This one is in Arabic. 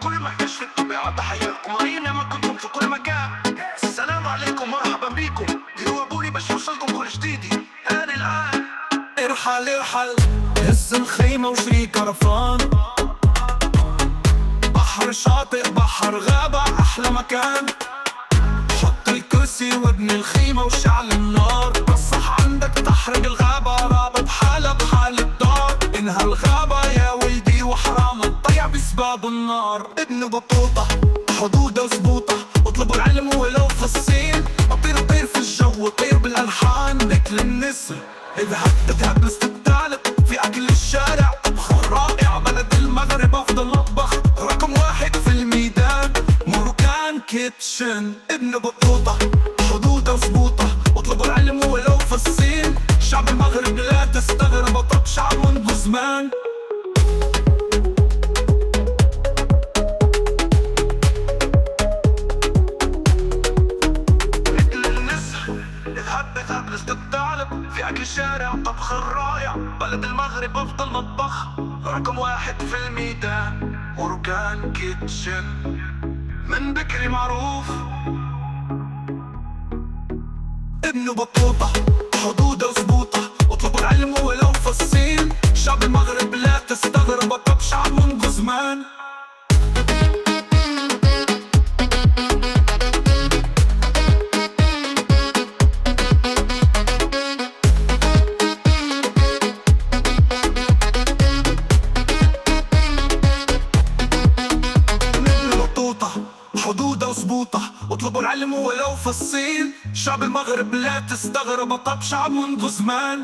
كل ما اكتشف الطبيعة تحياكم أينما كنتم في كل مكان. السلام عليكم مرحبا بيكم، جاوبوني باش يوصلكم كل جديدي. أنا الآن ارحل ارحل، هز الخيمة وشري كرفان، بحر شاطئ بحر غابة أحلى مكان. حط الكرسي وابني الخيمة وشعل النار، بصح عندك تحرق الغابة رابط حالة بحال الدار. انهى الغابة يا ولدي وحرام تضيع بسباب النار. ابن بطوطة حدودة وزبوطة، اطلبوا العلم ولو في الصين. اطير طير في الجو طير بالألحان، مثل النسر إذا هتتعب استبدالك في أكل الشارع. طبخ رائع بلد المغرب أفضل مطبخ، رقم واحد في الميدان موركان كيتشن. ابن بطوطة حدودة وزبوطة، اطلبوا العلم ولو في الصين. شعب المغرب لا تستغرب، طب شعب منذ زمان. في أكل الشارع طبخ رائع بلد المغرب أفضل مطبخ، رقم واحد في الميدان موركان كيتشن. من بكري معروف ابن بطوطة حدودة وزبوطة، اطلبوا العلم ولو في الصين. شعب المغرب لا تستغرب، طب شعب منذ زمان. حدودة وزبوطة، اطلبوا العلم ولو في الصين. شعب المغرب لا تستغرب، طب شعب منذ زمان.